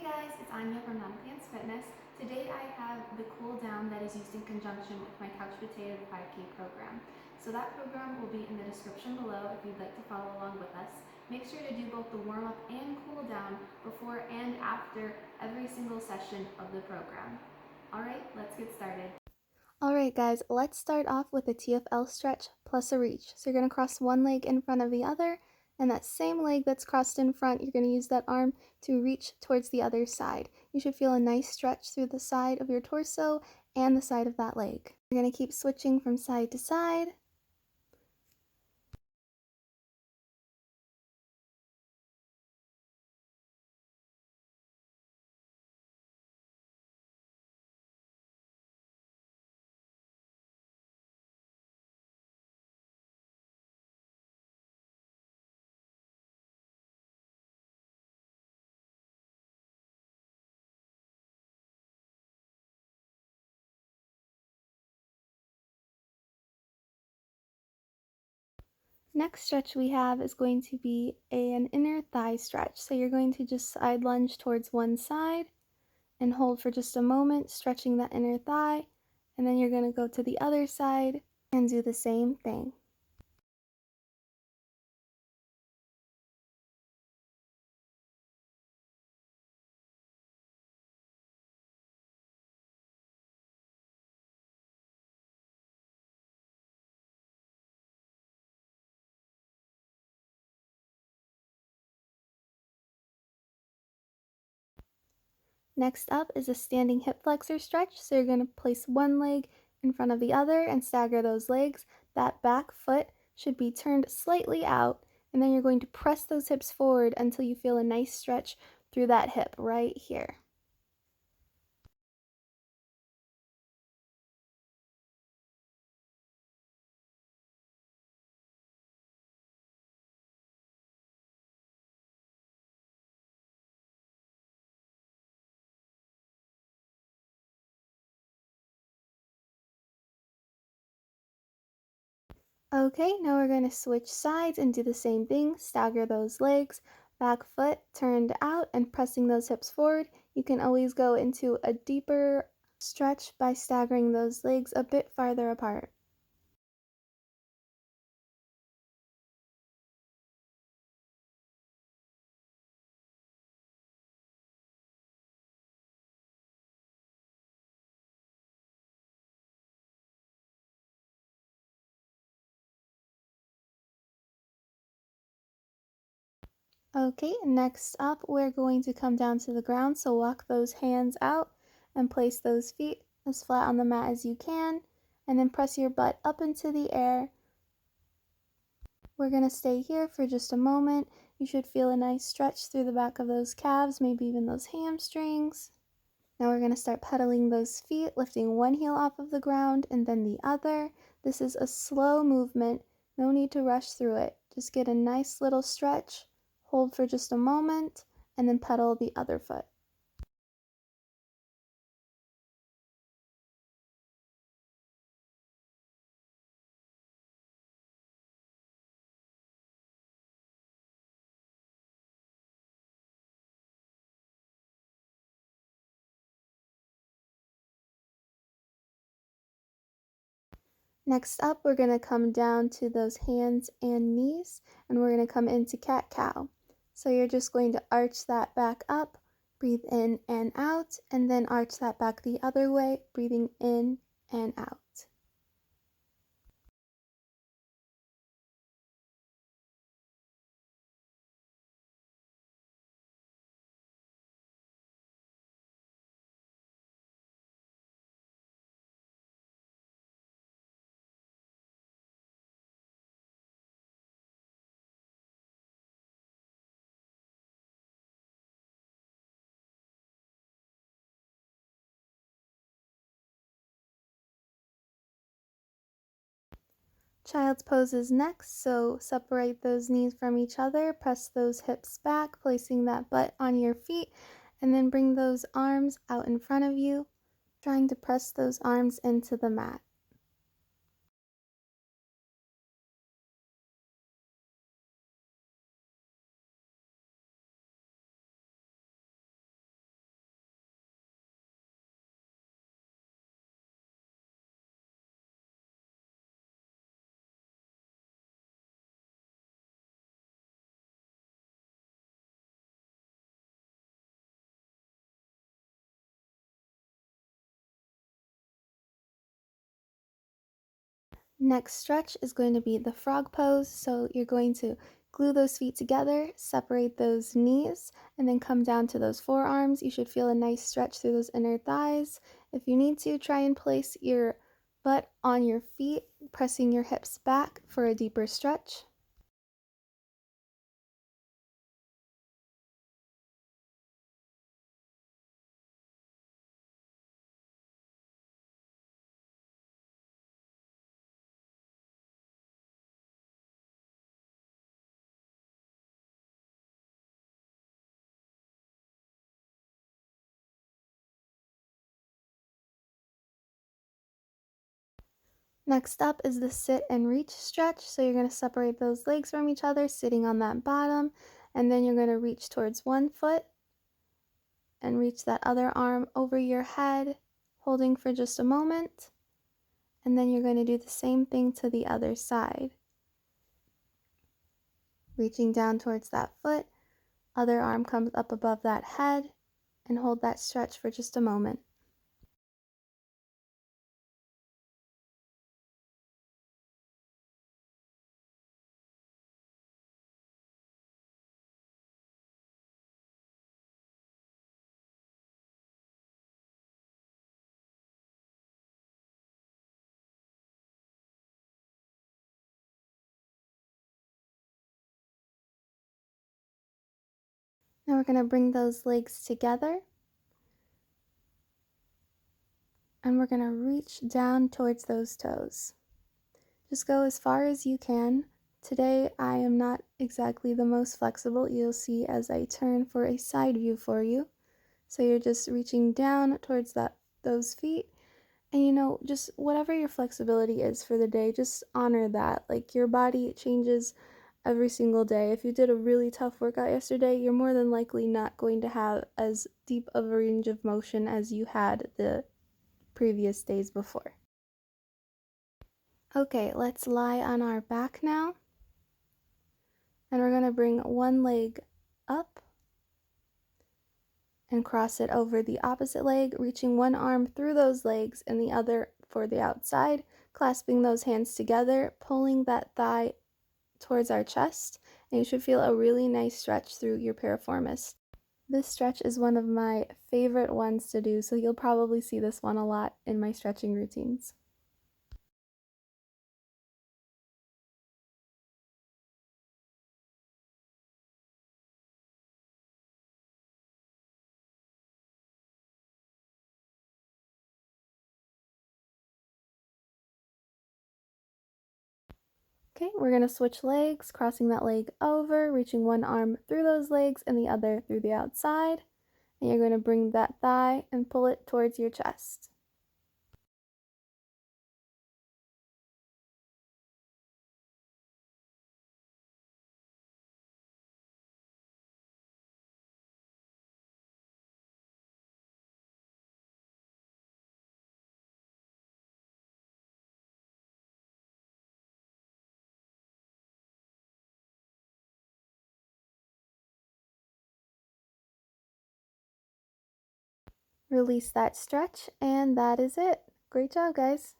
guys, it's Anya from Fitness. Today I have the cool down that is used in conjunction with my Couch Potato 5K program. So that program will be in the description below if you'd like to follow along with us. Make sure to do both the warm up and cool down before and after every single session of the program. Alright, let's get started. Alright guys, let's start off with a TFL stretch plus a reach. So you're going to cross one leg in front of the other, and that same leg that's crossed in front, you're going to use that arm to reach towards the other side. You should feel a nice stretch through the side of your torso and the side of that leg. You're going to keep switching from side to side. Next stretch we have is going to be an inner thigh stretch. So you're going to just side lunge towards one side and hold for just a moment, stretching that inner thigh, and then you're going to go to the other side and do the same thing. Next up is a standing hip flexor stretch. So you're going to place one leg in front of the other and stagger those legs. That back foot should be turned slightly out, and then you're going to press those hips forward until you feel a nice stretch through that hip right here. Okay, now we're going to switch sides and do the same thing. Stagger those legs, back foot turned out and pressing those hips forward. You can always go into a deeper stretch by staggering those legs a bit farther apart. Okay, next up we're going to come down to the ground, so walk those hands out and place those feet as flat on the mat as you can, and then press your butt up into the air. We're going to stay here for just a moment. You should feel a nice stretch through the back of those calves, maybe even those hamstrings. Now we're going to start pedaling those feet, lifting one heel off of the ground and then the other. This is a slow movement, no need to rush through it. Just get a nice little stretch. Hold for just a moment, and then pedal the other foot. Next up, we're going to come down to those hands and knees, and we're going to come into cat-cow. So you're just going to arch that back up, breathe in and out, and then arch that back the other way, breathing in and out. Child's pose is next, so separate those knees from each other, press those hips back, placing that butt on your feet, and then bring those arms out in front of you, trying to press those arms into the mat. Next stretch is going to be the frog pose. So you're going to glue those feet together, separate those knees, and then come down to those forearms. You should feel a nice stretch through those inner thighs. If you need to, try and place your butt on your feet, pressing your hips back for a deeper stretch. Next up is the sit and reach stretch. So you're going to separate those legs from each other, sitting on that bottom, and then you're going to reach towards one foot and reach that other arm over your head, holding for just a moment. And then you're going to do the same thing to the other side. Reaching down towards that foot, other arm comes up above that head, and hold that stretch for just a moment. Now we're going to bring those legs together, and we're going to reach down towards those toes. Just go as far as you can. Today I am not exactly the most flexible. You'll see as I turn for a side view for you. So you're just reaching down towards those feet. And just whatever your flexibility is for the day, just honor that. Like, your body changes every single day. If you did a really tough workout yesterday, you're more than likely not going to have as deep of a range of motion as you had the previous days before. Okay, let's lie on our back now. And we're going to bring one leg up and cross it over the opposite leg, reaching one arm through those legs and the other for the outside, clasping those hands together, pulling that thigh towards our chest, and you should feel a really nice stretch through your piriformis. This stretch is one of my favorite ones to do, so you'll probably see this one a lot in my stretching routines. Okay, we're going to switch legs, crossing that leg over, reaching one arm through those legs and the other through the outside. And you're going to bring that thigh and pull it towards your chest. Release that stretch, and that is it. Great job, guys.